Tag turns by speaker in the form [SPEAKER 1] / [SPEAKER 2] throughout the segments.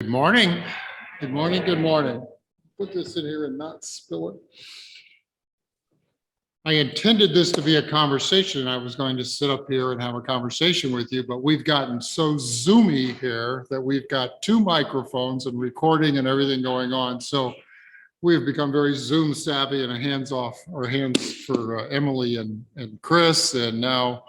[SPEAKER 1] Good morning. Good morning. Good morning. Put this in here and not spill it. I intended this to be a conversation. I was going to sit up here and have a conversation with you, but we've gotten so zoomy here that we've got two microphones and recording and everything going on. So we've become very Zoom savvy and hands for Emily and Chris, and now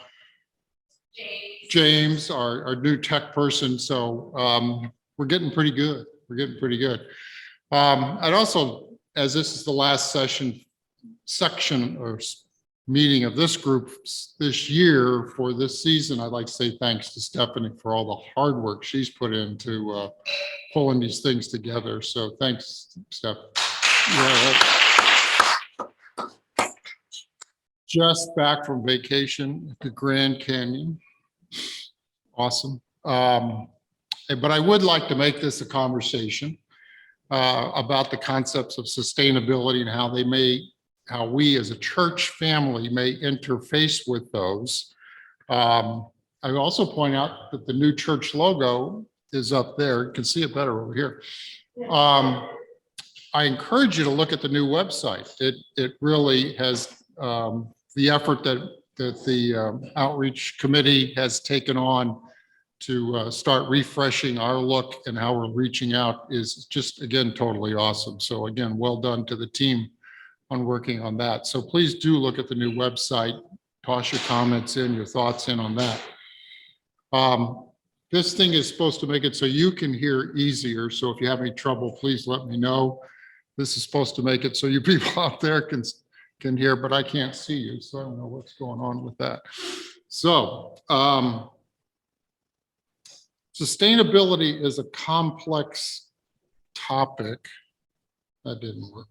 [SPEAKER 1] James, our new tech person. So we're getting pretty good. I'd also, as this is the last section or meeting of this group this year for this season, I'd like to say thanks to Stephanie for all the hard work she's put into pulling these things together. So thanks, Steph. Just back from vacation at the Grand Canyon. Awesome. But I would like to make this a conversation about the concepts of sustainability and how we as a church family may interface with those. I also point out that the new church logo is up there. You can see it better over here. I encourage you to look at the new website. It really has the effort that the outreach committee has taken on to start refreshing our look and how we're reaching out is just, again, totally awesome. So again, well done to the team on working on that. So please do look at the new website, toss your comments in, your thoughts in on that. This thing is supposed to make it so you can hear easier. So if you have any trouble, please let me know. This is supposed to make it so you people out there can hear, but I can't see you. So I don't know what's going on with that. So, sustainability is a complex topic. That didn't work.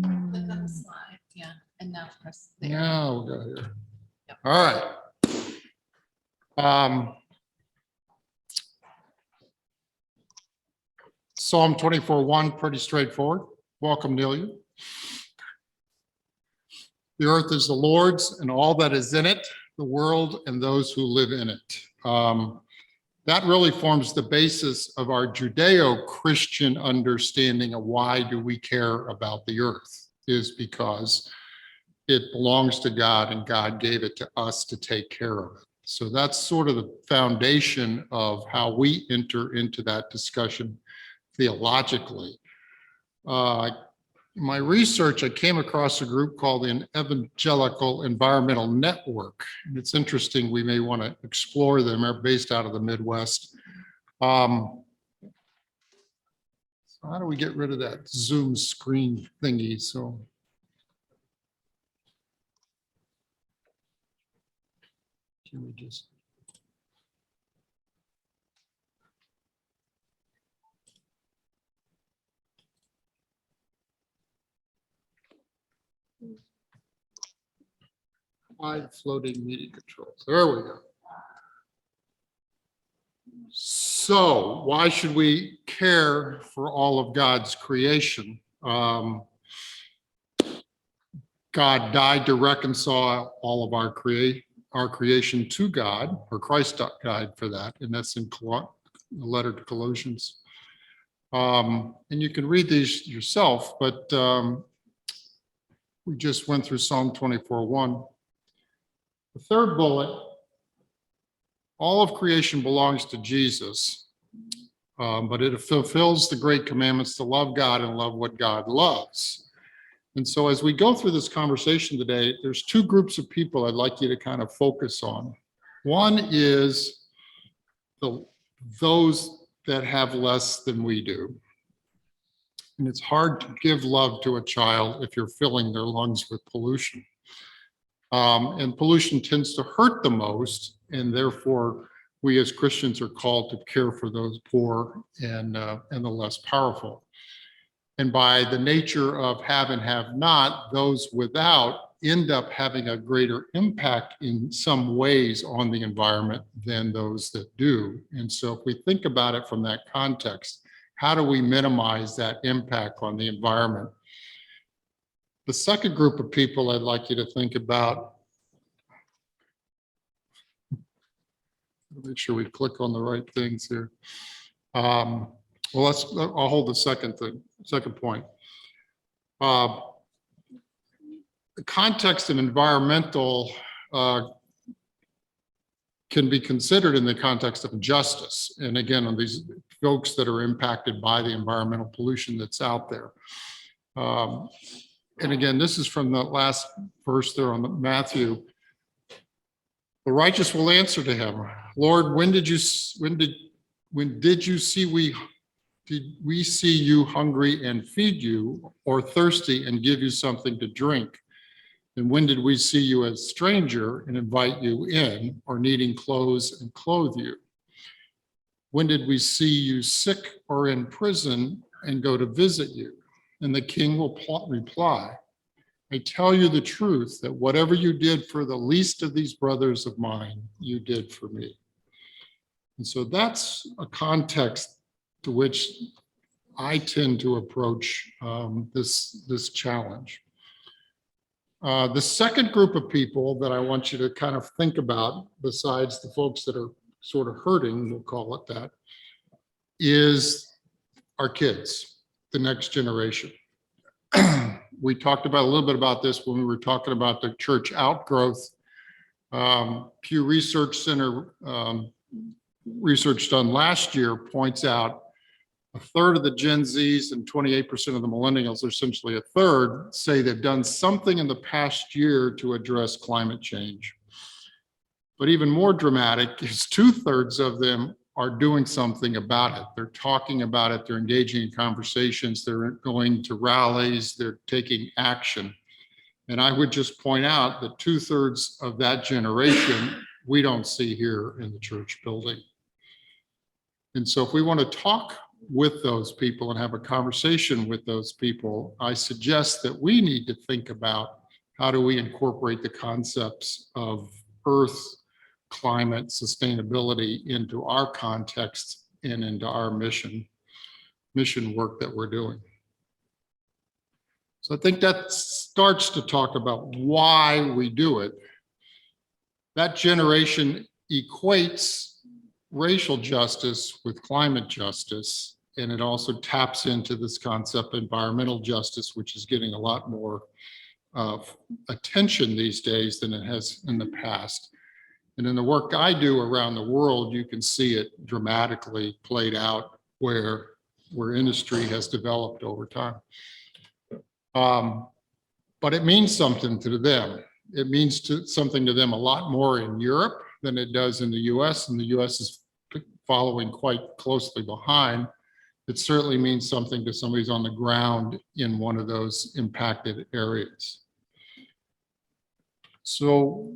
[SPEAKER 2] Click on the slide, yeah, and now press there.
[SPEAKER 1] Now we got here. Yep. All right. Psalm 24:1, pretty straightforward. Welcome, Nelia. The earth is the Lord's and all that is in it, the world and those who live in it. That really forms the basis of our Judeo-Christian understanding of why do we care about the earth, is because it belongs to God and God gave it to us to take care of it. So that's sort of the foundation of how we enter into that discussion theologically. My research, I came across a group called the Evangelical Environmental Network. And it's interesting, we may want to explore them. They're based out of the Midwest. So how do we get rid of that Zoom screen thingy? So can we just... floating media controls. There we go. So why should we care for all of God's creation? God died to reconcile all of our creation to God, or Christ died for that, and that's in the letter to Colossians. And you can read these yourself, but we just went through Psalm 24:1. The third bullet, all of creation belongs to Jesus, but it fulfills the great commandments to love God and love what God loves. And so as we go through this conversation today, there's two groups of people I'd like you to kind of focus on. One is those that have less than we do. And it's hard to give love to a child if you're filling their lungs with pollution. And pollution tends to hurt the most, and therefore we as Christians are called to care for those poor and the less powerful. And by the nature of have and have not, those without end up having a greater impact in some ways on the environment than those that do. And so if we think about it from that context, how do we minimize that impact on the environment? The second group of people I'd like you to think about Make sure we click on the right things here. Well, I'll hold the second point. The context of environmental can be considered in the context of justice. And again, on these folks that are impacted by the environmental pollution that's out there. And again, this is from the last verse there on Matthew. The righteous will answer to him, Lord, when did we see you hungry and feed you, or thirsty and give you something to drink? And when did we see you as stranger and invite you in, or needing clothes and clothe you? When did we see you sick or in prison and go to visit you? And the king will reply, I tell you the truth, that whatever you did for the least of these brothers of mine, you did for me. And so that's a context to which I tend to approach this challenge. The second group of people that I want you to kind of think about, besides the folks that are sort of hurting, we'll call it that, is our kids, the next generation. We talked about a little bit about this when we were talking about the church outgrowth. Pew Research Center research done last year points out a third of the Gen Zs and 28% of the millennials, essentially a third, say they've done something in the past year to address climate change. But even more dramatic is 2/3 of them are doing something about it. They're talking about it, they're engaging in conversations, they're going to rallies, they're taking action. And I would just point out that 2/3 of that generation, we don't see here in the church building. And so if we want to talk with those people and have a conversation with those people, I suggest that we need to think about how do we incorporate the concepts of earth, climate, sustainability into our context and into our mission work that we're doing. So I think that starts to talk about why we do it. That generation equates racial justice with climate justice, and it also taps into this concept of environmental justice, which is getting a lot more attention these days than it has in the past. And in the work I do around the world, you can see it dramatically played out where industry has developed over time. But it means something to them. It means something to them a lot more in Europe than it does in the US, and the US is following quite closely behind. It certainly means something to somebody who's on the ground in one of those impacted areas. So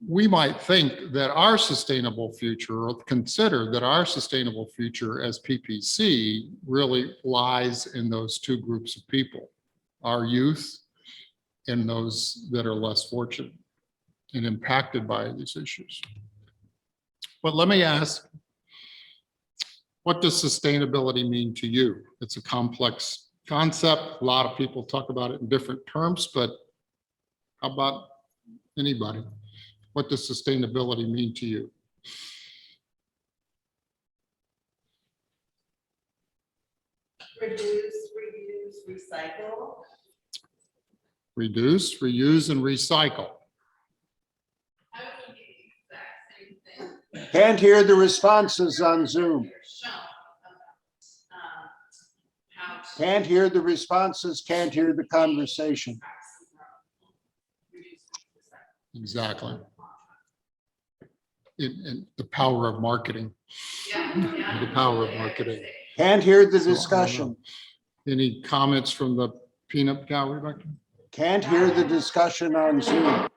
[SPEAKER 1] we might think that our sustainable future, or consider that our sustainable future as PPC really lies in those two groups of people, our youth and those that are less fortunate and impacted by these issues. But let me ask, what does sustainability mean to you? It's a complex concept. A lot of people talk about it in different terms, but how about anybody? What does sustainability mean to you?
[SPEAKER 3] Reduce, reuse, recycle.
[SPEAKER 1] Reduce, reuse, and recycle.
[SPEAKER 2] I would do the exact same thing.
[SPEAKER 4] Can't hear the responses on Zoom.
[SPEAKER 2] You're shown about, how to
[SPEAKER 4] Can't hear the responses, can't hear the conversation.
[SPEAKER 2] reduce, recycle.
[SPEAKER 1] Exactly. In the power of marketing.
[SPEAKER 2] Yeah.
[SPEAKER 1] The power of marketing.
[SPEAKER 4] Can't hear the
[SPEAKER 1] So, I don't
[SPEAKER 4] discussion.
[SPEAKER 1] know. Any comments from the peanut gallery, Rebecca?
[SPEAKER 4] Can't hear the discussion on Zoom.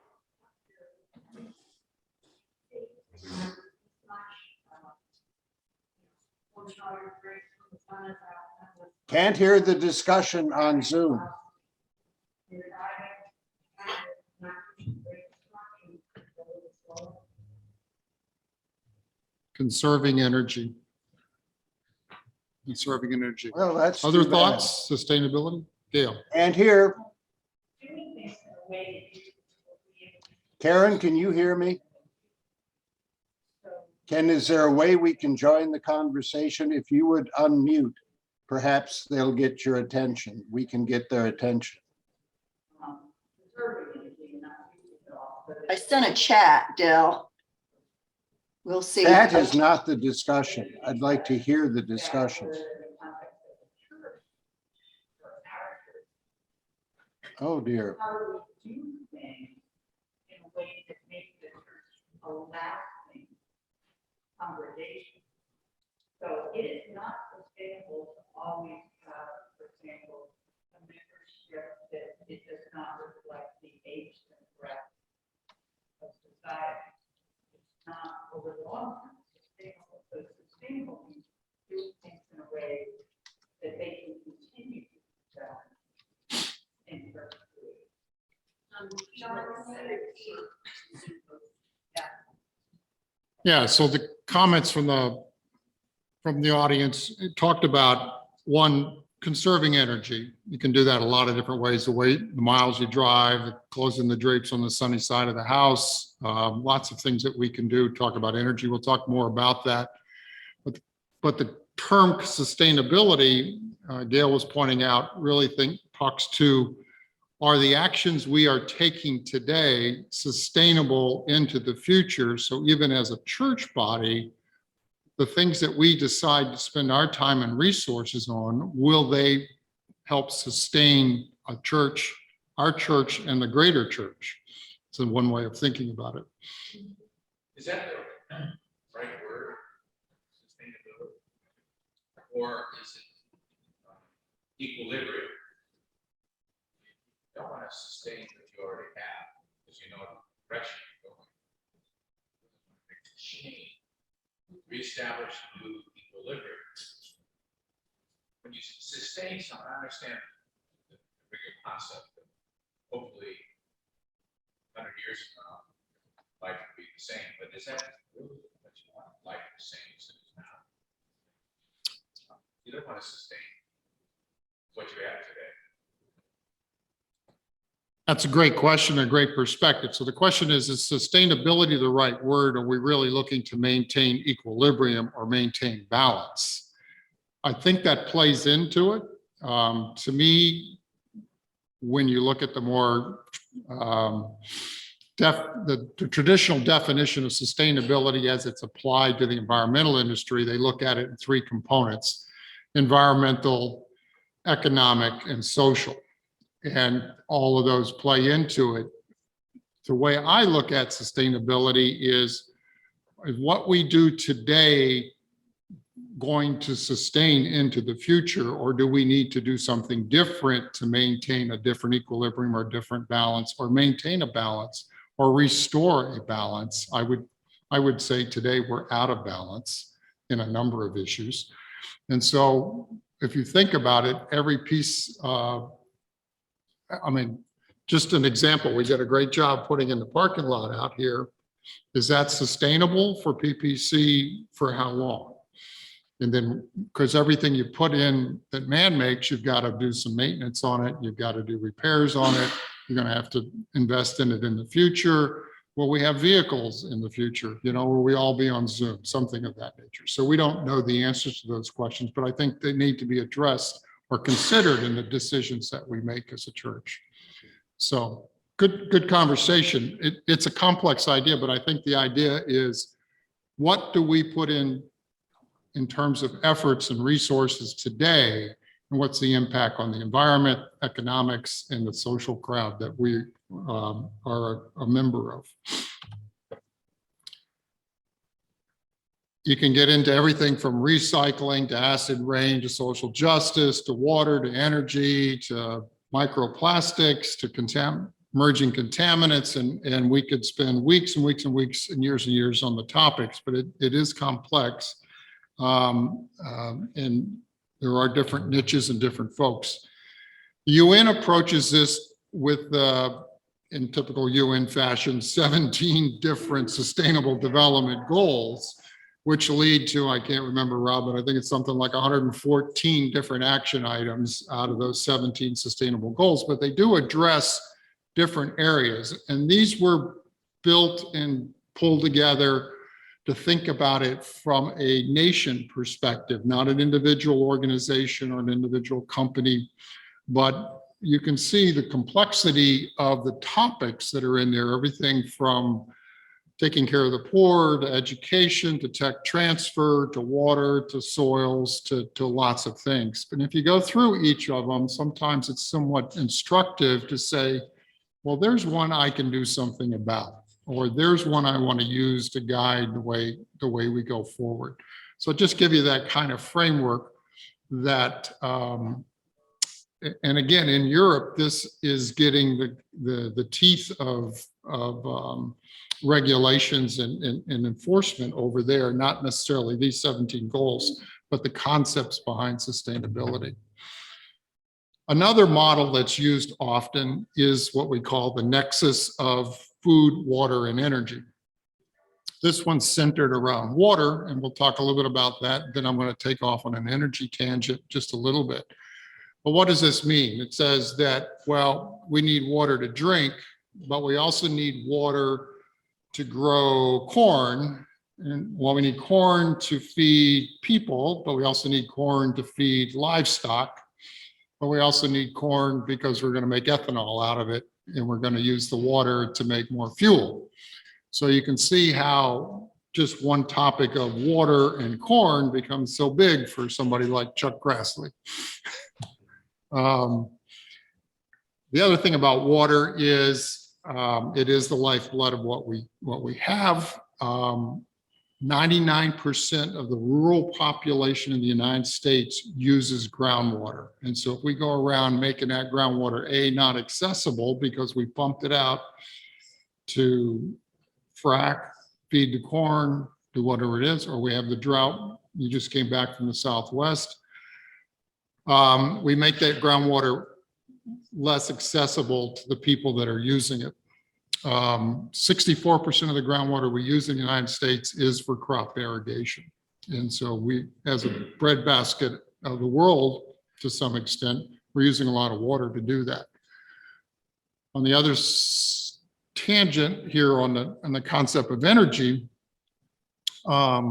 [SPEAKER 4] Can't hear the discussion on Zoom.
[SPEAKER 1] Conserving energy. Conserving energy.
[SPEAKER 4] Well, that's
[SPEAKER 1] Other
[SPEAKER 4] too bad.
[SPEAKER 1] thoughts, sustainability? Gail?
[SPEAKER 4] Can't hear. Karen, can you hear me? Ken, is there a way we can join the conversation? If you would unmute, perhaps they'll get your attention. We can get their attention.
[SPEAKER 3] I sent a chat, Dell. We'll see.
[SPEAKER 4] That is not the discussion. I'd like to hear the discussion. Oh, dear.
[SPEAKER 5] How do we do things in a way that makes the church a lasting congregation? So it is not sustainable to always have, for example, a membership that it does not reflect the age and breadth of society. It's not over the long term sustainable. So sustainable means do things in a way that they can continue to do that.
[SPEAKER 1] Yeah, so the comments from the audience talked about, one, conserving energy. You can do that a lot of different ways. The miles you drive, closing the drapes on the sunny side of the house, lots of things that we can do. Talk about energy. We'll talk more about that. But the term sustainability, Gail was pointing out, really talks to, are the actions we are taking today sustainable into the future? So even as a church body, the things that we decide to spend our time and resources on, will they help sustain a church, our church, and the greater church? It's one way of thinking about it.
[SPEAKER 6] Is that the right word, sustainability? Or is it equilibrium? You don't want to sustain what you already have, because you know the direction you're going. Change, reestablish new equilibrium. When you sustain something, I understand the bigger concept that hopefully 100 years from now, life will be the same, but is that really what you want? Life the same as it is now? You don't want to sustain what you have today.
[SPEAKER 1] That's a great question, a great perspective. So the question is sustainability the right word? Are we really looking to maintain equilibrium or maintain balance? I think that plays into it. To me, when you look at the more the traditional definition of sustainability as it's applied to the environmental industry, they look at it in three components: environmental, economic, and social. And all of those play into it. The way I look at sustainability is what we do today going to sustain into the future, or do we need to do something different to maintain a different equilibrium or different balance, or maintain a balance, or restore a balance? I would say today we're out of balance in a number of issues. And so if you think about it, every piece just an example, we did a great job putting in the parking lot out here. Is that sustainable for PPC for how long? And then, because everything you put in that man makes, you've got to do some maintenance on it. You've got to do repairs on it. You're going to have to invest in it in the future. Will we have vehicles in the future? Will we all be on Zoom? Something of that nature. So we don't know the answers to those questions, but I think they need to be addressed or considered in the decisions that we make as a church. So good conversation. It's a complex idea, but I think the idea is, what do we put in terms of efforts and resources today, and what's the impact on the environment, economics, and the social crowd that we are a member of? You can get into everything from recycling to acid rain to social justice to water to energy to microplastics to emerging contaminants, and we could spend weeks and weeks and weeks and years on the topics, but it is complex, and there are different niches and different folks. The UN approaches this with, in typical UN fashion, 17 different sustainable development goals, which lead to, I can't remember, Rob, but I think it's something like 114 different action items out of those 17 sustainable goals, but they do address different areas. And these were built and pulled together to think about it from a nation perspective, not an individual organization or an individual company, but you can see the complexity of the topics that are in there, everything from taking care of the poor, to education, to tech transfer, to water, to soils, to lots of things. But if you go through each of them, sometimes it's somewhat instructive to say, well, there's one I can do something about, or there's one I want to use to guide the way we go forward. So just give you that kind of framework that, and again, in Europe, this is getting the teeth of regulations and enforcement over there, not necessarily these 17 goals, but the concepts behind sustainability. Another model that's used often is what we call the nexus of food, water, and energy. This one's centered around water, and we'll talk a little bit about that. Then I'm going to take off on an energy tangent just a little bit. But what does this mean? It says that, well, we need water to drink, but we also need water to grow corn. And well, we need corn to feed people, but we also need corn to feed livestock. But we also need corn because we're going to make ethanol out of it, and we're going to use the water to make more fuel. So you can see how just one topic of water and corn becomes so big for somebody like Chuck Grassley. The other thing about water is it is the lifeblood of what we have. 99% of the rural population in the United States uses groundwater. And so if we go around making that groundwater not accessible because we pumped it out to frack, feed the corn, do whatever it is, or we have the drought, you just came back from the Southwest, we make that groundwater less accessible to the people that are using it. 64% of the groundwater we use in the United States is for crop irrigation. And so we, as a breadbasket of the world, to some extent, we're using a lot of water to do that. On the other tangent here on the concept of energy, 80%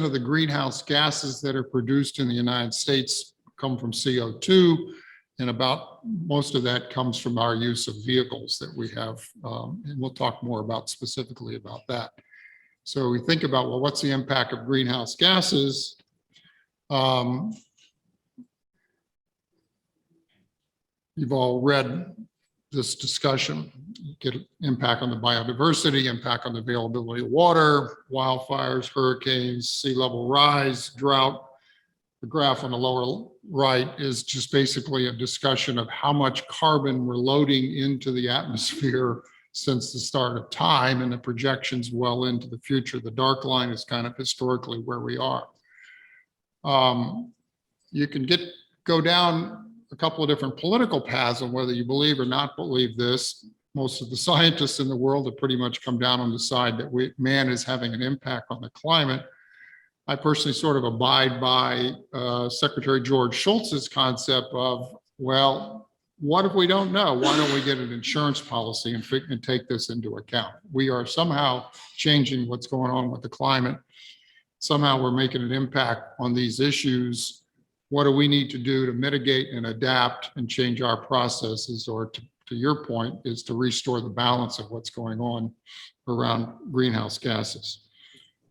[SPEAKER 1] of the greenhouse gases that are produced in the United States come from CO2. And about most of that comes from our use of vehicles that we have. And we'll talk more about specifically about that. So we think about, well, what's the impact of greenhouse gases? You've all read this discussion. You get an impact on the biodiversity, impact on the availability of water, wildfires, hurricanes, sea level rise, drought. The graph on the lower right is just basically a discussion of how much carbon we're loading into the atmosphere since the start of time, and the projections well into the future. The dark line is kind of historically where we are. You can go down a couple of different political paths on whether you believe or not believe this. Most of the scientists in the world have pretty much come down on the side that man is having an impact on the climate. I personally sort of abide by Secretary George Shultz's concept of, well, what if we don't know? Why don't we get an insurance policy and take this into account? We are somehow changing what's going on with the climate. Somehow we're making an impact on these issues. What do we need to do to mitigate and adapt and change our processes, or to your point, is to restore the balance of what's going on around greenhouse gases.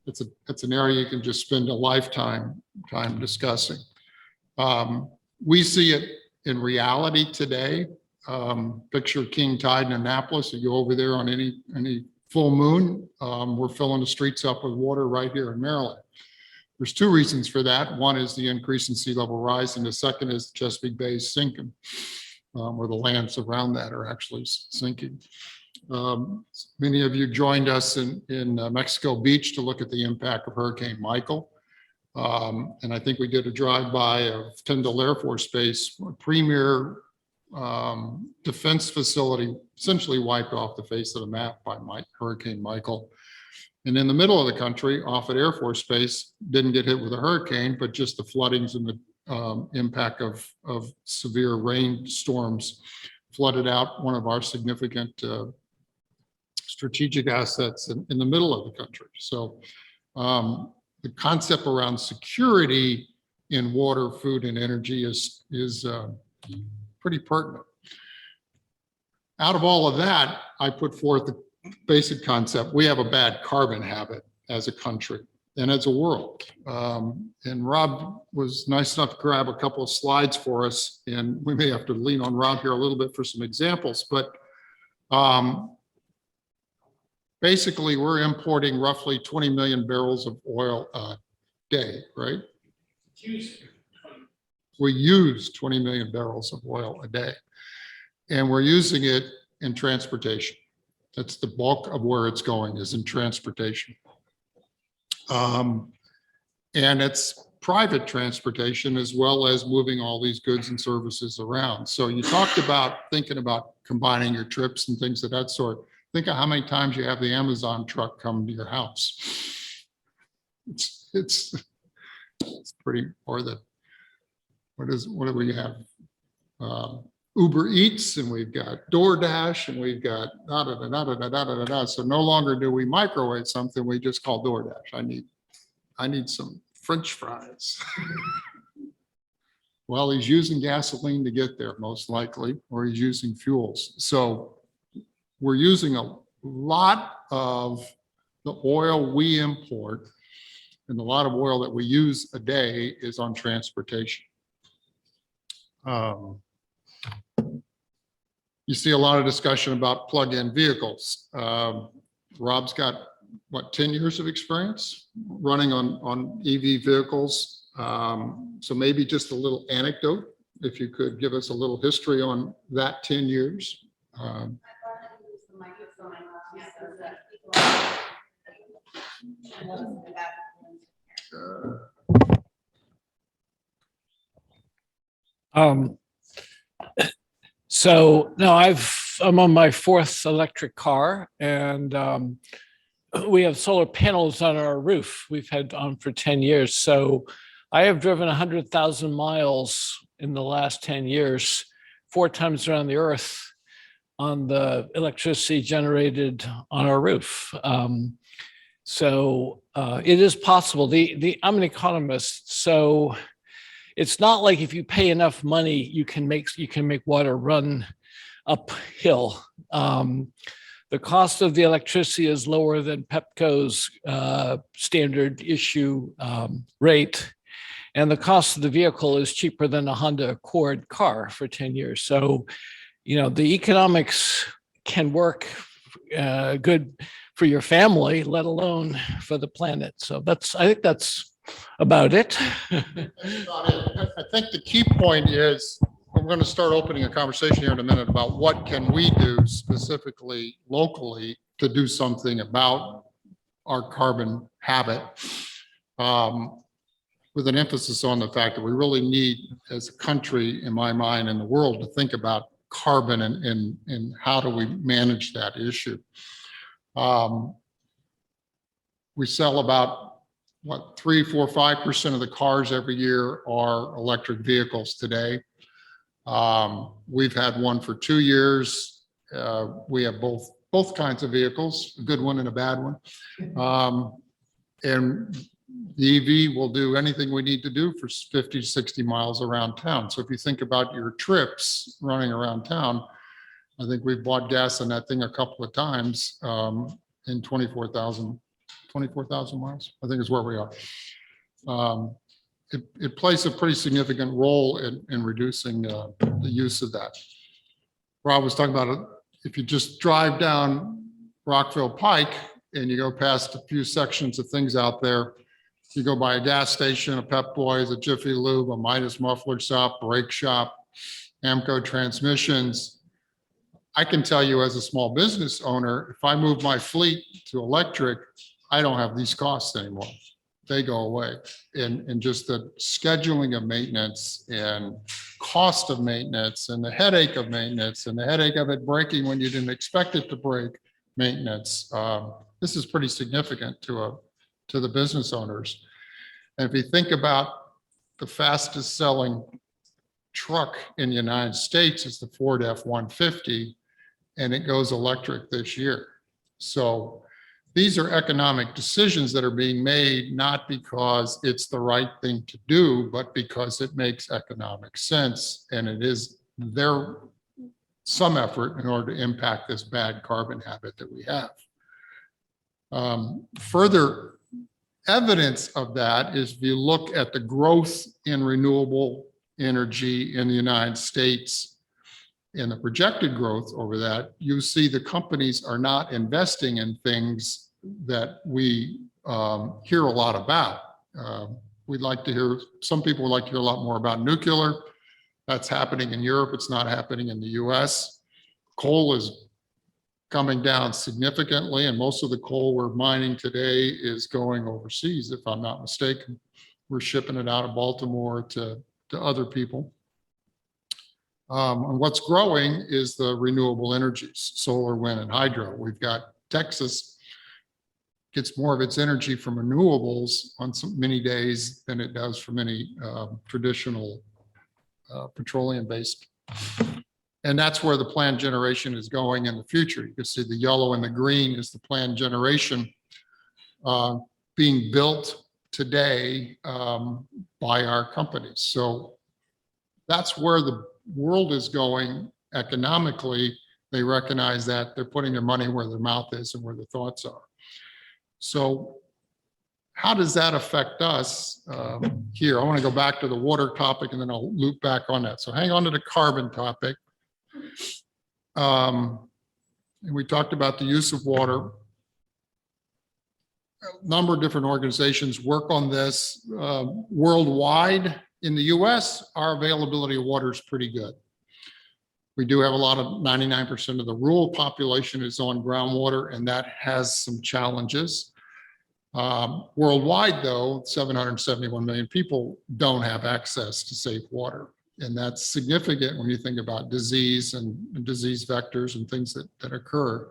[SPEAKER 1] It's an area you can just spend a lifetime discussing. We see it in reality today. Picture King Tide in Annapolis. You go over there on any full moon, we're filling the streets up with water right here in Maryland. There's two reasons for that. One is the increase in sea level rise, and the second is Chesapeake Bay is sinking, or the lands around that are actually sinking. Many of you joined us in Mexico Beach to look at the impact of Hurricane Michael. And I think we did a drive-by of Tyndall Air Force Base, a premier defense facility, essentially wiped off the face of the map by Hurricane Michael. And in the middle of the country, off at Air Force Base, didn't get hit with a hurricane, but just the floodings and the impact of severe rainstorms flooded out one of our significant strategic assets in the middle of the country. So the concept around security in water, food, and energy is pretty pertinent. Out of all of that, I put forth the basic concept. We have a bad carbon habit as a country and as a world. And Rob was nice enough to grab a couple of slides for us, and we may have to lean on Rob here a little bit for some examples, but basically we're importing roughly 20 million barrels of oil a day, right? We use 20 million barrels of oil a day, and we're using it in transportation. That's the bulk of where it's going, is in transportation. And it's private transportation as well as moving all these goods and services around. So you talked about thinking about combining your trips and things of that sort. Think of how many times you have the Amazon truck come to your house. It's pretty, or the, what do we have? Uber Eats, and we've got DoorDash, and we've got da da da da da da da da da. So no longer do we microwave something, we just call DoorDash. I need some French fries. Well, he's using gasoline to get there, most likely, or he's using fuels. So we're using a lot of the oil we import, and a lot of oil that we use a day is on transportation. You see a lot of discussion about plug-in vehicles. Rob's got, what, 10 years of experience running on EV vehicles. So maybe just a little anecdote, if you could give us a little history on that 10 years.
[SPEAKER 7] So no, I'm on my 4th electric car, and we have solar panels on our roof. We've had on for 10 years. So I have driven 100,000 miles in the last 10 years, 4 times around the earth on the electricity generated on our roof. So it is possible. I'm an economist, so it's not like if you pay enough money, you can make water run uphill. The cost of the electricity is lower than Pepco's standard issue rate, and the cost of the vehicle is cheaper than a Honda Accord car for 10 years. So, the economics can work good for your family, let alone for the planet. So I think that's about it.
[SPEAKER 1] I think the key point is, we're going to start opening a conversation here in a minute about what can we do specifically locally to do something about our carbon habit, with an emphasis on the fact that we really need, as a country, in my mind, in the world, to think about carbon and how do we manage that issue. We sell about, 3, 4, 5% of the cars every year are electric vehicles today. We've had one for 2 years. We have both kinds of vehicles, a good one and a bad one. And the EV will do anything we need to do for 50 to 60 miles around town. So if you think about your trips running around town, I think we've bought gas in that thing a couple of times in 24,000 miles, I think is where we are. It plays a pretty significant role in reducing the use of that. Rob was talking about it. If you just drive down Rockville Pike and you go past a few sections of things out there, you go by a gas station, a Pep Boys, a Jiffy Lube, a Midas muffler shop, brake shop, Amco transmissions. I can tell you, as a small business owner, if I move my fleet to electric, I don't have these costs anymore. They go away. And just the scheduling of maintenance and cost of maintenance and the headache of maintenance and the headache of it breaking when you didn't expect it to break maintenance. This is pretty significant to the business owners. And if you think about the fastest selling truck in the United States is the Ford F-150, and it goes electric this year. So these are economic decisions that are being made, not because it's the right thing to do, but because it makes economic sense. And it is some effort in order to impact this bad carbon habit that we have. Further evidence of that is if you look at the growth in renewable energy in the United States and the projected growth over that, you see the companies are not investing in things that we hear a lot about. Some people would like to hear a lot more about nuclear. That's happening in Europe. It's not happening in the US. Coal is coming down significantly, and most of the coal we're mining today is going overseas, if I'm not mistaken. We're shipping it out of Baltimore to other people. And what's growing is the renewable energies, solar, wind, and hydro. We've got Texas gets more of its energy from renewables on many days than it does from any traditional petroleum-based. And that's where the planned generation is going in the future. You can see the yellow and the green is the planned generation being built today by our companies. So that's where the world is going economically. They recognize that they're putting their money where their mouth is and where their thoughts are. So how does that affect us here? I want to go back to the water topic and then I'll loop back on that. So hang on to the carbon topic. And we talked about the use of water. A number of different organizations work on this worldwide. In the US, our availability of water is pretty good. We do have a lot of 99% of the rural population is on groundwater, and that has some challenges. Worldwide, though, 771 million people don't have access to safe water. And that's significant when you think about disease and disease vectors and things that occur.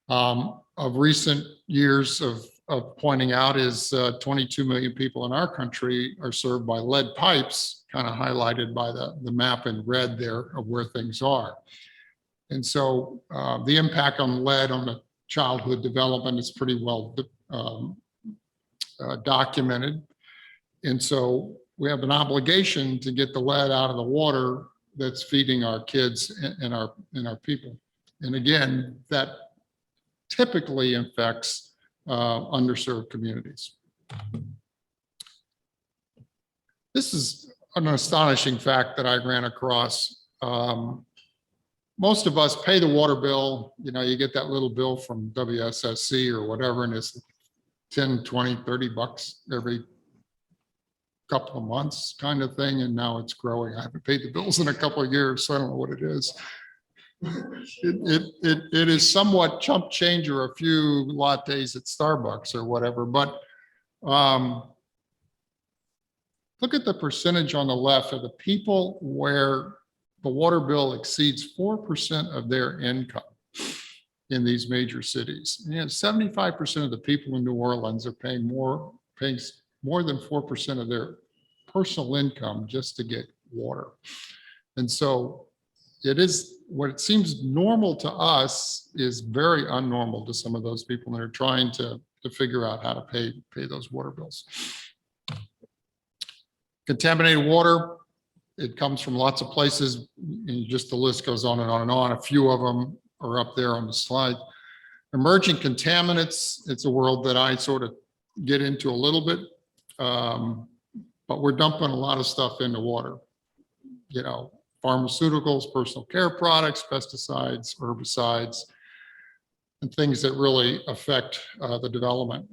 [SPEAKER 1] Of recent years of pointing out is 22 million people in our country are served by lead pipes, kind of highlighted by the map in red there of where things are. And so the impact on lead on the childhood development is pretty well documented. And so we have an obligation to get the lead out of the water that's feeding our kids and our people. And again, that typically affects underserved communities. This is an astonishing fact that I ran across. Most of us pay the water bill. You know, you get that little bill from WSSC or whatever, and it's 10, 20, 30 bucks every couple of months kind of thing. And now it's growing. I haven't paid the bills in a couple of years, so I don't know what it is. It is somewhat chump change or a few lattes at Starbucks or whatever, but look at the percentage on the left of the people where the water bill exceeds 4% of their income in these major cities. And 75% of the people in New Orleans are paying more than 4% of their personal income just to get water. And so it is what it seems normal to us is very unnormal to some of those people that are trying to figure out how to pay those water bills. Contaminated water, it comes from lots of places, and just the list goes on and on and on. A few of them are up there on the slide. Emerging contaminants, it's a world that I sort of get into a little bit, but we're dumping a lot of stuff into water. You know, pharmaceuticals, personal care products, pesticides, herbicides, and things that really affect the development.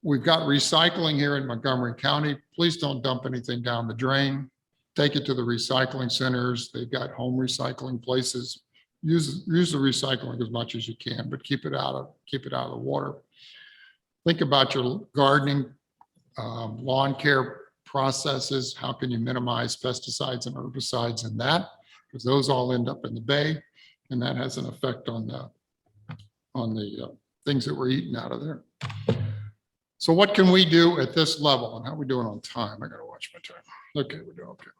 [SPEAKER 1] We've got recycling here in Montgomery County. Please don't dump anything down the drain. Take it to the recycling centers. They've got home recycling places. Use the recycling as much as you can, but keep it out of the water. Think about your gardening, lawn care processes. How can you minimize pesticides and herbicides in that? Because those all end up in the bay, and that has an effect on the things that we're eating out of there. So what can we do at this level? And how are we doing on time? I got to watch my time. Okay, we're doing okay.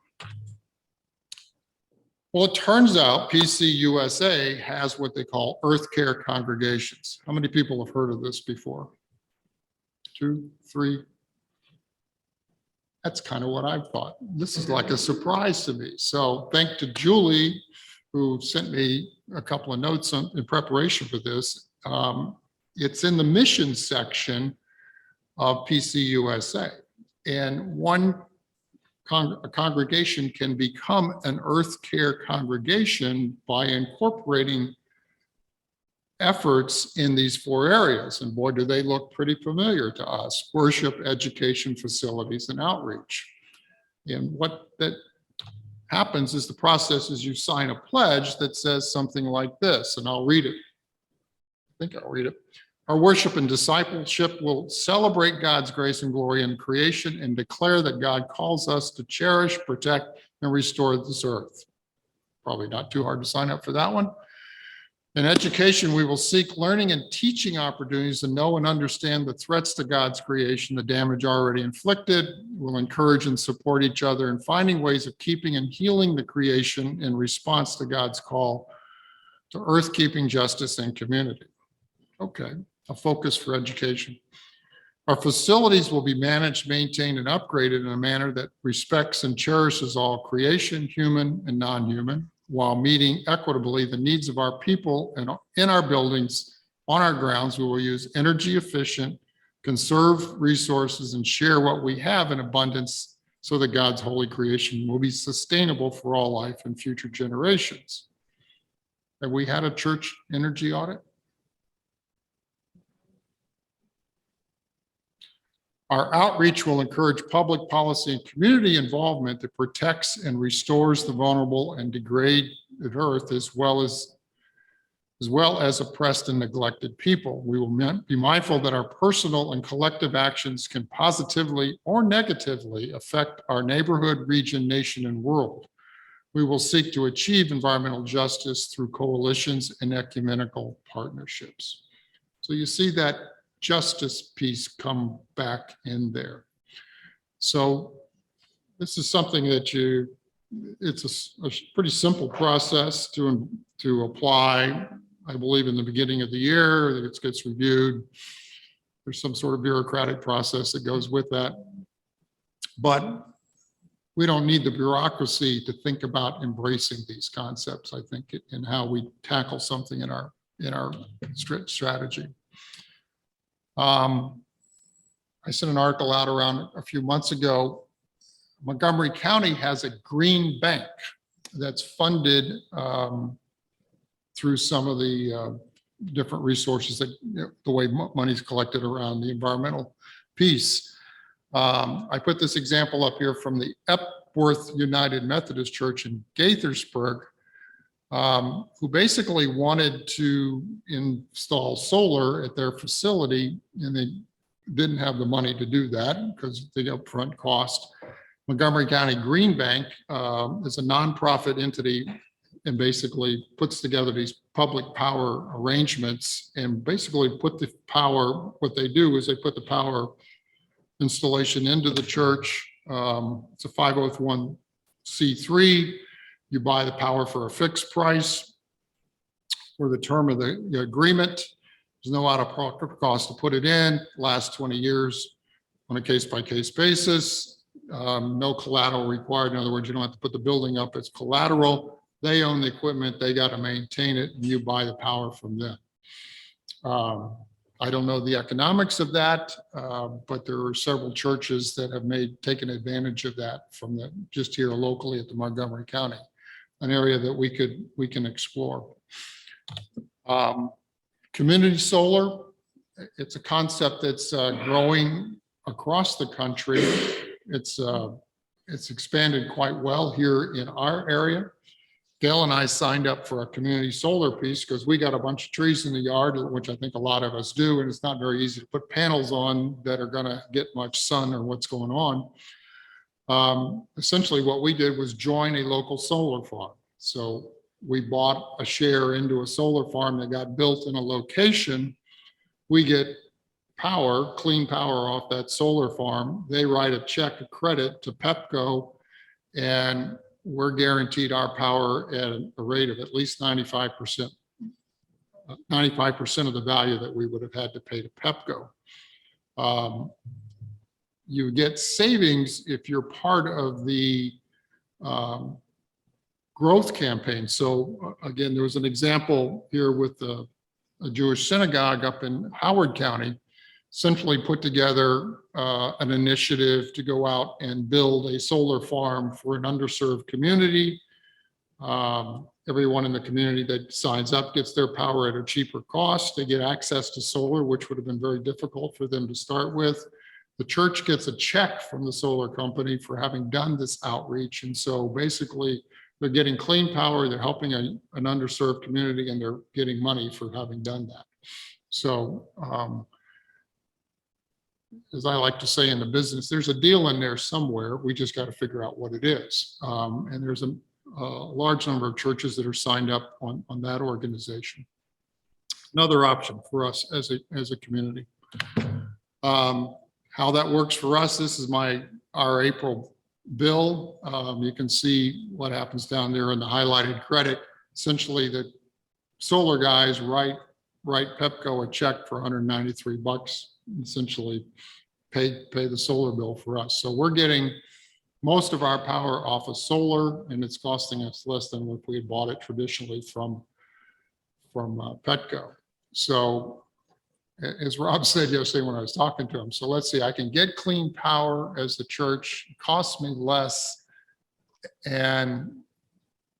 [SPEAKER 1] Well, it turns out PCUSA has what they call Earth Care congregations. How many people have heard of this before? 2, 3. That's kind of what I thought. This is like a surprise to me. So thank to Julie, who sent me a couple of notes in preparation for this. It's in the mission section of PCUSA. And a congregation can become an Earth Care congregation by incorporating efforts in these 4 areas. And boy, do they look pretty familiar to us: worship, education, facilities, and outreach. And what that happens is the process is you sign a pledge that says something like this, and I'll read it. I think I'll read it. Our worship and discipleship will celebrate God's grace and glory in creation and declare that God calls us to cherish, protect, and restore this earth. Probably not too hard to sign up for that one. In education, we will seek learning and teaching opportunities to know and understand the threats to God's creation, the damage already inflicted. We'll encourage and support each other in finding ways of keeping and healing the creation in response to God's call to earth-keeping, justice, and community. Okay, a focus for education. Our facilities will be managed, maintained, and upgraded in a manner that respects and cherishes all creation, human and non-human, while meeting equitably the needs of our people and in our buildings. On our grounds, we will use energy efficient, conserve resources, and share what we have in abundance so that God's holy creation will be sustainable for all life and future generations. Have we had a church energy audit? Our outreach will encourage public policy and community involvement that protects and restores the vulnerable and degraded earth, as well as oppressed and neglected people. We will be mindful that our personal and collective actions can positively or negatively affect our neighborhood, region, nation, and world. We will seek to achieve environmental justice through coalitions and ecumenical partnerships. So you see that justice piece come back in there. So this is something that it's a pretty simple process to apply. I believe in the beginning of the year that it gets reviewed. There's some sort of bureaucratic process that goes with that. But we don't need the bureaucracy to think about embracing these concepts, I think, in how we tackle something in our strategy. I sent an article out around a few months ago. Montgomery County has a green bank that's funded through some of the different resources that, the way money's collected around the environmental piece. I put this example up here from the Epworth United Methodist Church in Gaithersburg, who basically wanted to install solar at their facility, and they didn't have the money to do that because of the upfront cost. Montgomery County Green Bank is a nonprofit entity and basically puts together these public power arrangements and basically put the power, what they do is they put the power installation into the church. It's a 501c3. You buy the power for a fixed price for the term of the agreement. There's no out-of-pocket cost to put it in. Lasts 20 years on a case-by-case basis. No collateral required. In other words, you don't have to put the building up as collateral. They own the equipment. They got to maintain it, and you buy the power from them. I don't know the economics of that, but there are several churches that have taken advantage of that from just here locally at the Montgomery County, an area that we can explore. Community solar, it's a concept that's growing across the country. It's expanded quite well here in our area. Gail and I signed up for a community solar piece because we got a bunch of trees in the yard, which I think a lot of us do, and it's not very easy to put panels on that are going to get much sun or what's going on. Essentially what we did was join a local solar farm. So we bought a share into a solar farm that got built in a location. We get power, clean power off that solar farm. They write a check of credit to Pepco, and we're guaranteed our power at a rate of at least 95%. 95% of the value that we would have had to pay to Pepco. You get savings if you're part of the growth campaign. So again, there was an example here with a Jewish synagogue up in Howard County, essentially put together an initiative to go out and build a solar farm for an underserved community. Everyone in the community that signs up gets their power at a cheaper cost. They get access to solar, which would have been very difficult for them to start with. The church gets a check from the solar company for having done this outreach. And so basically they're getting clean power, they're helping an underserved community, and they're getting money for having done that. So as I like to say in the business, there's a deal in there somewhere. We just got to figure out what it is. And there's a large number of churches that are signed up on that organization. Another option for us as a community. How that works for us, this is our April bill. You can see what happens down there in the highlighted credit. Essentially, the solar guys write Pepco a check for $193, essentially pay the solar bill for us. So we're getting most of our power off of solar, and it's costing us less than if we had bought it traditionally from Petco. So as Rob said yesterday when I was talking to him, so let's see, I can get clean power as the church, it costs me less, and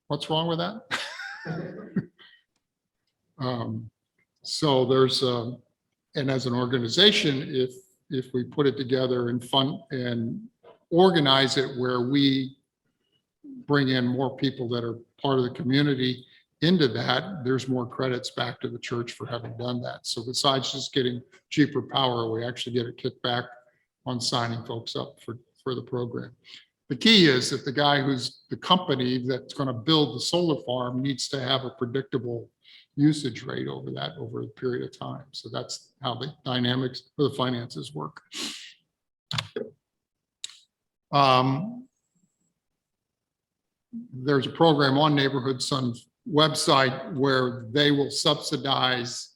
[SPEAKER 1] what's wrong with that? So there's, and as an organization, if we put it together and fund and organize it where we bring in more people that are part of the community into that, there's more credits back to the church for having done that. So besides just getting cheaper power, we actually get a kickback on signing folks up for the program. The key is that the guy who's the company that's going to build the solar farm needs to have a predictable usage rate over a period of time. So that's how the dynamics of the finances work. There's a program on Neighborhood Sun's website where they will subsidize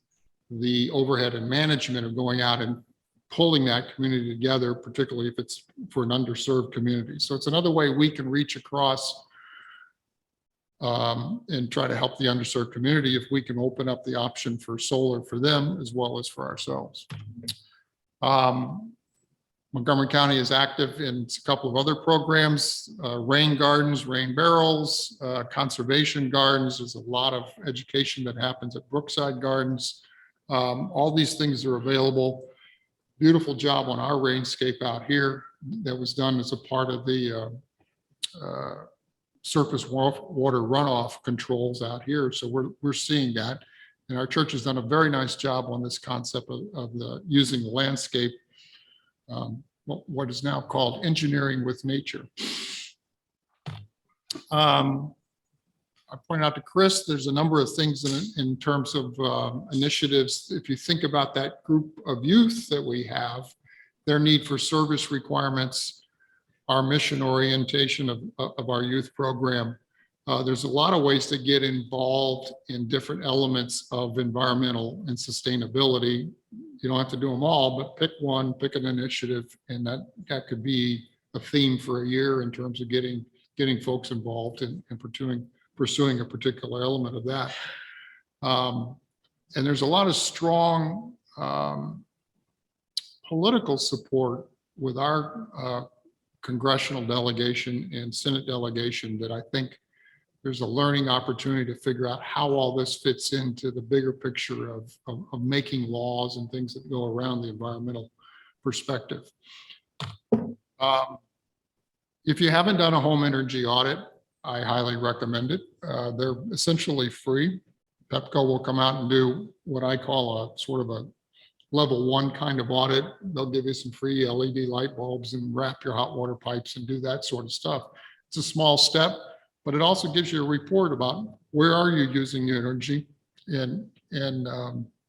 [SPEAKER 1] the overhead and management of going out and pulling that community together, particularly if it's for an underserved community. So it's another way we can reach across and try to help the underserved community if we can open up the option for solar for them as well as for ourselves. Montgomery County is active in a couple of other programs, rain gardens, rain barrels, conservation gardens. There's a lot of education that happens at Brookside Gardens. All these things are available. Beautiful job on our rainscape out here that was done as a part of the surface water runoff controls out here. So we're seeing that. And our church has done a very nice job on this concept of using the landscape, what is now called engineering with nature. I pointed out to Chris, there's a number of things in terms of initiatives. If you think about that group of youth that we have, their need for service requirements, our mission orientation of our youth program, there's a lot of ways to get involved in different elements of environmental and sustainability. You don't have to do them all, but pick one, pick an initiative, and that could be a theme for a year in terms of getting folks involved and pursuing a particular element of that. And there's a lot of strong political support with our congressional delegation and Senate delegation that I think there's a learning opportunity to figure out how all this fits into the bigger picture of making laws and things that go around the environmental perspective. If you haven't done a home energy audit, I highly recommend it. They're essentially free. Pepco will come out and do what I call a sort of a level 1 kind of audit. They'll give you some free LED light bulbs and wrap your hot water pipes and do that sort of stuff. It's a small step, but it also gives you a report about where are you using your energy and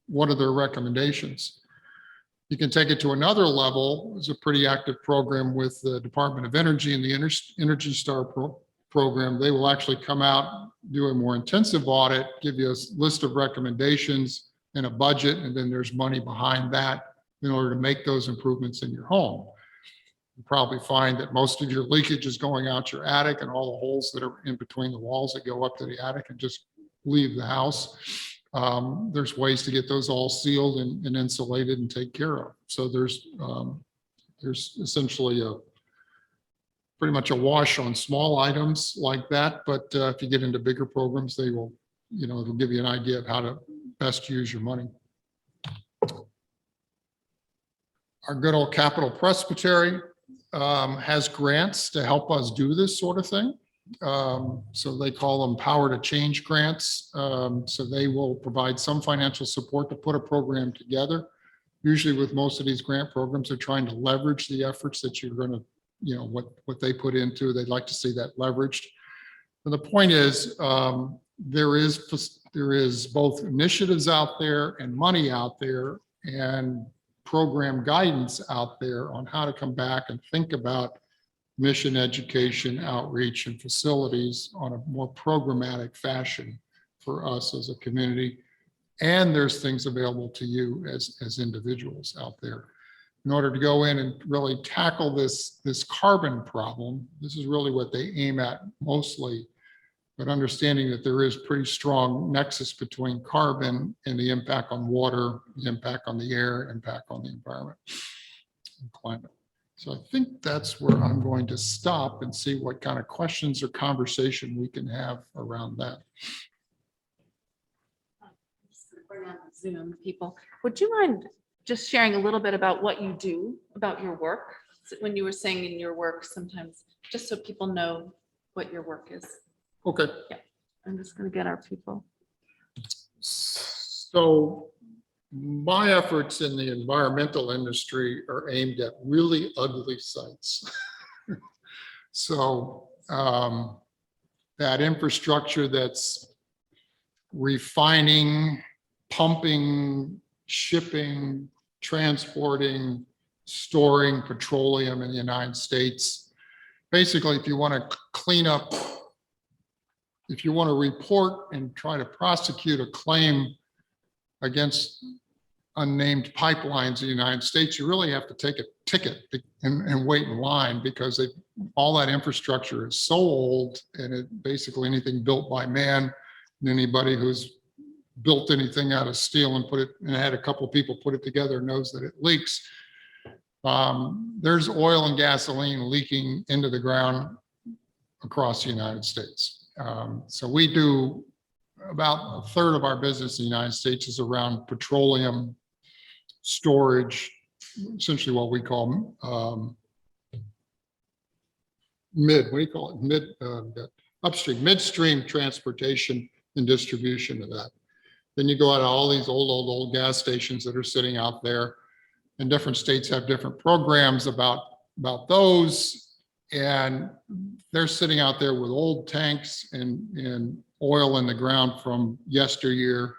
[SPEAKER 1] what are their recommendations. You can take it to another level. It's a pretty active program with the Department of Energy and the Energy Star program, they will actually come out, do a more intensive audit, give you a list of recommendations and a budget, and then there's money behind that in order to make those improvements in your home. You probably find that most of your leakage is going out your attic, and all the holes that are in between the walls that go up to the attic and just leave the house. There's ways to get those all sealed and insulated and take care of. So there's essentially pretty much a wash on small items like that. But if you get into bigger programs, they will, it'll give you an idea of how to best use your money. Our good old Capital Presbytery has grants to help us do this sort of thing. So they call them Power to Change grants. So they will provide some financial support to put a program together. Usually with most of these grant programs, they're trying to leverage the efforts that you're going to, what they put into. They'd like to see that leveraged. And the point is, there is both initiatives out there and money out there and program guidance out there on how to come back and think about mission education, outreach, and facilities on a more programmatic fashion for us as a community. And there's things available to you as individuals out there. In order to go in and really tackle this carbon problem, this is really what they aim at mostly, but understanding that there is pretty strong nexus between carbon and the impact on water, the impact on the air, impact on the environment and climate. So I think that's where I'm going to stop and see what kind of questions or conversation we can have around that.
[SPEAKER 2] Bring on Zoom people. Would you mind just sharing a little bit about what you do, about your work? When you were saying in your work sometimes, just so people know what your work is.
[SPEAKER 1] Okay.
[SPEAKER 2] Yeah, I'm just going to get our people.
[SPEAKER 1] So my efforts in the environmental industry are aimed at really ugly sites. So that infrastructure that's refining, pumping, shipping, transporting, storing petroleum in the United States. Basically, if you want to clean up, if you want to report and try to prosecute a claim against unnamed pipelines in the United States, you really have to take a ticket and wait in line, because all that infrastructure is so old, and it basically anything built by man, and anybody who's built anything out of steel and put it and had a couple of people put it together knows that it leaks. There's oil and gasoline leaking into the ground across the United States. So we do about a third of our business in the United States is around petroleum storage, essentially what we call upstream, midstream transportation and distribution of that. Then you go out to all these old gas stations that are sitting out there, and different states have different programs about those. And they're sitting out there with old tanks and oil in the ground from yesteryear.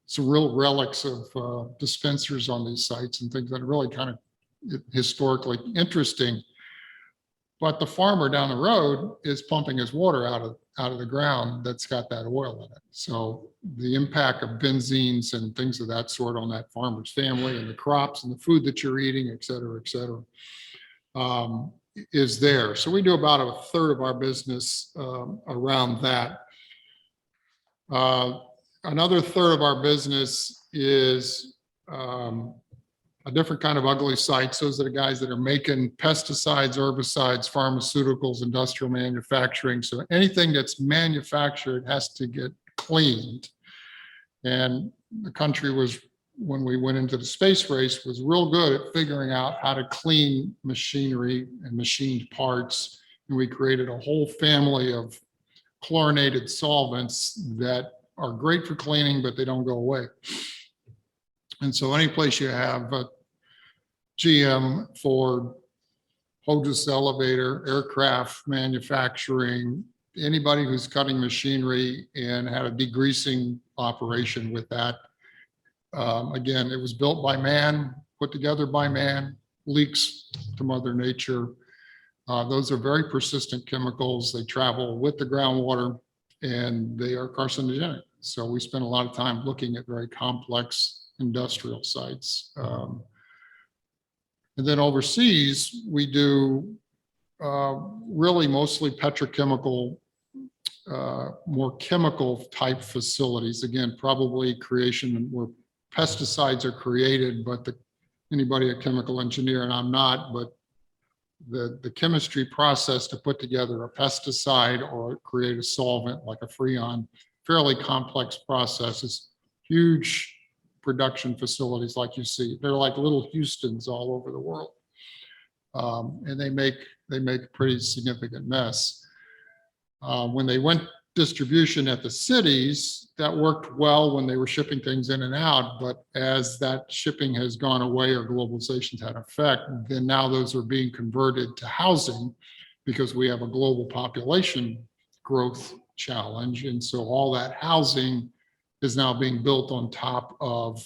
[SPEAKER 1] Some real relics of dispensers on these sites and things that are really kind of historically interesting. But the farmer down the road is pumping his water out of the ground that's got that oil in it. So the impact of benzenes and things of that sort on that farmer's family and the crops and the food that you're eating, et cetera, is there. So we do about a third of our business around that. Another third of our business is a different kind of ugly sites. Those are the guys that are making pesticides, herbicides, pharmaceuticals, industrial manufacturing. So anything that's manufactured has to get cleaned. And the country was, when we went into the space race, was real good at figuring out how to clean machinery and machined parts. And we created a whole family of chlorinated solvents that are great for cleaning, but they don't go away. And so any place you have a GM, Ford, Hodges Elevator, aircraft manufacturing, anybody who's cutting machinery and had a degreasing operation with that. Again, it was built by man, put together by man, leaks to Mother Nature. Those are very persistent chemicals. They travel with the groundwater and they are carcinogenic. So we spend a lot of time looking at very complex industrial sites. And then overseas, we do really mostly petrochemical, more chemical type facilities. Again, probably creation where pesticides are created, but anybody a chemical engineer, and I'm not, but the chemistry process to put together a pesticide or create a solvent like a freon, fairly complex processes, huge production facilities like you see. They're like little Houstons all over the world. And they make a pretty significant mess. When they went distribution at the cities, that worked well when they were shipping things in and out. But as that shipping has gone away or globalization's had effect, then now those are being converted to housing because we have a global population growth challenge. And so all that housing is now being built on top of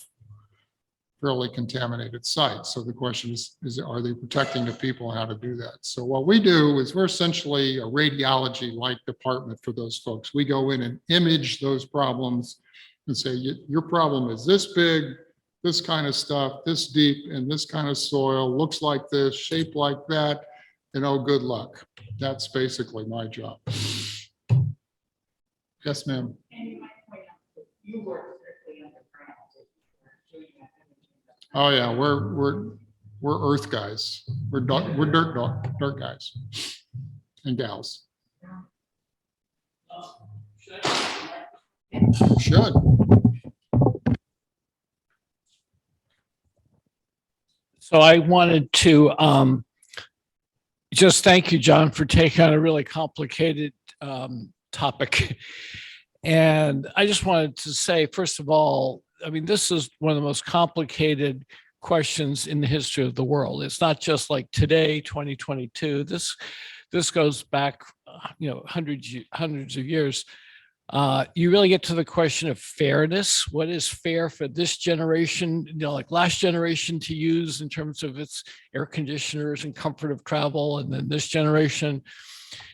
[SPEAKER 1] fairly contaminated sites. So the question is are they protecting the people and how to do that? So what we do is we're essentially a radiology-like department for those folks. We go in and image those problems and say, your problem is this big, this kind of stuff, this deep, and this kind of soil, looks like this, shaped like that, and oh, good luck. That's basically my job. Yes, ma'am.
[SPEAKER 5] And you might point out that you work strictly underground. Doing that imaging.
[SPEAKER 1] Oh yeah, we're earth guys. We're dirt guys and gals. Should.
[SPEAKER 7] So I wanted to just thank you, John, for taking on a really complicated topic. And I just wanted to say, first of all, I mean, this is one of the most complicated questions in the history of the world. It's not just like today, 2022. This goes back, hundreds of years. You really get to the question of fairness. What is fair for this generation, like last generation to use in terms of its air conditioners and comfort of travel, and then this generation,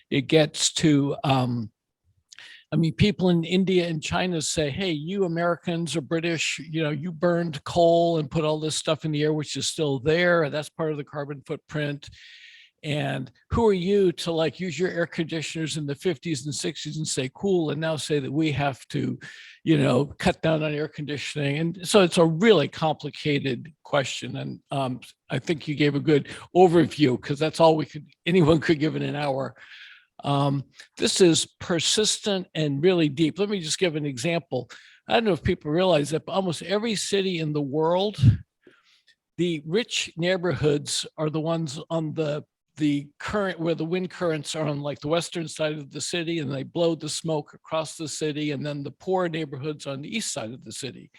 [SPEAKER 7] it gets to. People in India and China say, hey, you Americans or British, you burned coal and put all this stuff in the air, which is still there. And that's part of the carbon footprint. And who are you to use your air conditioners in the 50s and 60s and say, cool, and now say that we have to, cut down on air conditioning. And so it's a really complicated question. And I think you gave a good overview because that's all anyone could give in an hour. This is persistent and really deep. Let me just give an example. I don't know if people realize that, but almost every city in the world, the rich neighborhoods are the ones on the current, where the wind currents are on the western side of the city, and they blow the smoke across the city, and then the poor neighborhoods on the east side of the city.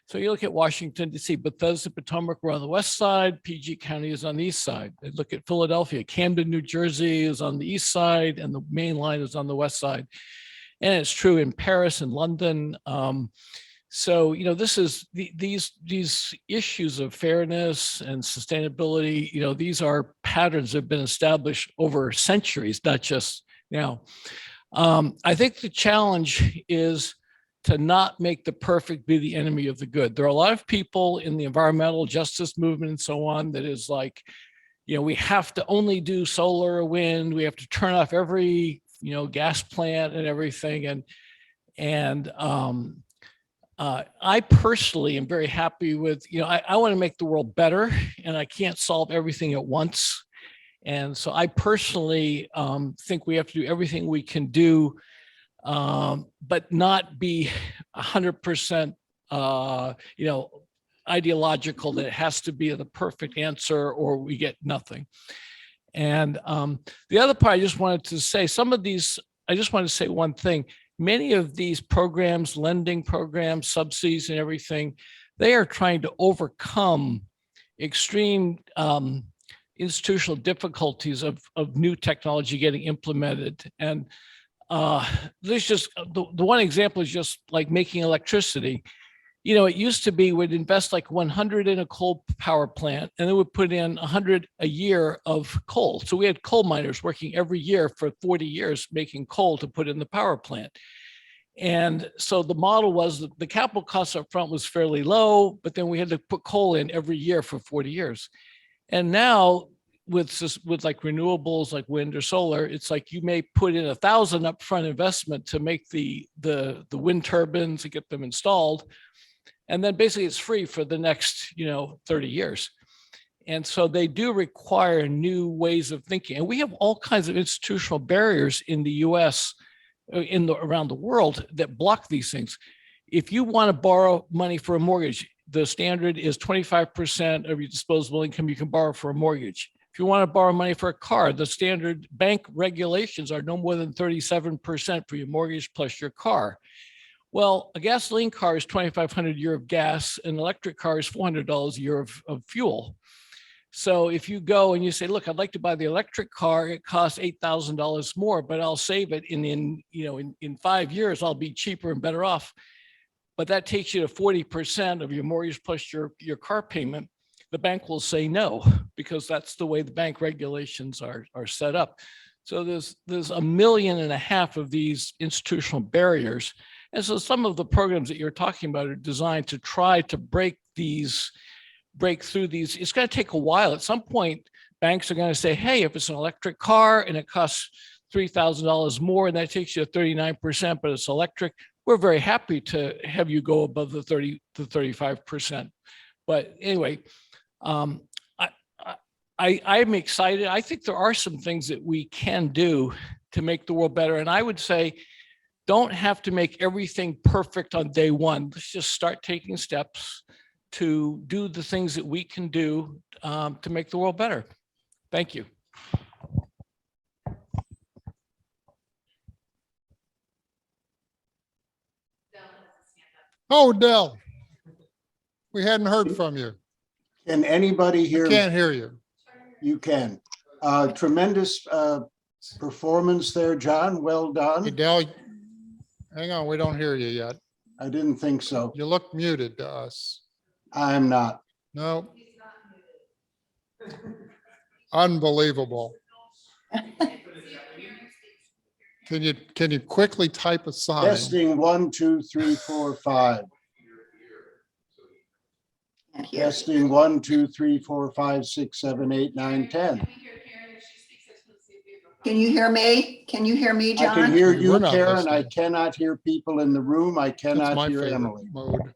[SPEAKER 7] So you look at Washington, D.C., Bethesda, Potomac were on the west side, PG County is on the east side. They look at Philadelphia, Camden, New Jersey is on the east side, and the main line is on the west side. And it's true in Paris and London. So, this is these issues of fairness and sustainability, these are patterns that have been established over centuries, not just now. I think the challenge is to not make the perfect be the enemy of the good. There are a lot of people in the environmental justice movement and so on that is we have to only do solar or wind. We have to turn off every, gas plant and everything. And I personally am very happy with, I want to make the world better, and I can't solve everything at once. And so I personally think we have to do everything we can do, but not be 100%, ideological that it has to be the perfect answer or we get nothing. And the other part I just wanted to say, I just want to say one thing. Many of these programs, lending programs, subsidies and everything, they are trying to overcome extreme institutional difficulties of new technology getting implemented. And there's just the one example is just like making electricity. it used to be we'd invest like 100 in a coal power plant and then we'd put in 100 a year of coal. So we had coal miners working every year for 40 years making coal to put in the power plant. And so the model was that the capital cost up front was fairly low, but then we had to put coal in every year for 40 years. And now with like renewables like wind or solar, it's like you may put in 1,000 upfront investment to make the wind turbines and get them installed. And then basically it's free for the next, 30 years. And so they do require new ways of thinking. And we have all kinds of institutional barriers in the US, around the world that block these things. If you want to borrow money for a mortgage, the standard is 25% of your disposable income you can borrow for a mortgage. If you want to borrow money for a car, the standard bank regulations are no more than 37% for your mortgage plus your car. Well, a gasoline car is $2,500 a year of gas, an electric car is $400 a year of fuel. So if you go and you say, look, I'd like to buy the electric car, it costs $8,000 more, but I'll save it in 5 years, I'll be cheaper and better off. But that takes you to 40% of your mortgage plus your car payment. The bank will say no, because that's the way the bank regulations are set up. So there's 1.5 million of these institutional barriers. And so some of the programs that you're talking about are designed to try to break through these. It's going to take a while. At some point, banks are going to say, hey, if it's an electric car and it costs $3,000 more and that takes you to 39%, but it's electric, we're very happy to have you go above the 30 to 35%. But anyway, I'm excited. I think there are some things that we can do to make the world better. And I would say, don't have to make everything perfect on day one. Let's just start taking steps to do the things that we can do to make the world better. Thank you.
[SPEAKER 1] Oh, Dell, we hadn't heard from you.
[SPEAKER 4] Can anybody
[SPEAKER 1] I
[SPEAKER 4] hear?
[SPEAKER 1] can't hear you.
[SPEAKER 4] You can. Tremendous performance there, John. Well
[SPEAKER 1] Hey,
[SPEAKER 4] done.
[SPEAKER 1] Dell, hang on, we don't hear you yet.
[SPEAKER 4] I didn't think so.
[SPEAKER 1] You look muted to us.
[SPEAKER 4] I'm not.
[SPEAKER 1] No. Unbelievable. Can you quickly type a sign?
[SPEAKER 4] Testing 1, 2, 3, 4, 5.
[SPEAKER 3] Can't hear.
[SPEAKER 4] Testing 1, 2, 3, 4, 5, 6, 7, 8, 9, 10.
[SPEAKER 3] Can you hear me? Can you hear me,
[SPEAKER 4] I
[SPEAKER 3] John?
[SPEAKER 4] can hear
[SPEAKER 1] We're
[SPEAKER 4] you,
[SPEAKER 1] not
[SPEAKER 4] Karen. I
[SPEAKER 1] listening.
[SPEAKER 4] cannot hear people in the room. I
[SPEAKER 1] That's
[SPEAKER 4] cannot
[SPEAKER 1] my
[SPEAKER 4] hear
[SPEAKER 1] favorite
[SPEAKER 4] Emily.
[SPEAKER 1] mode.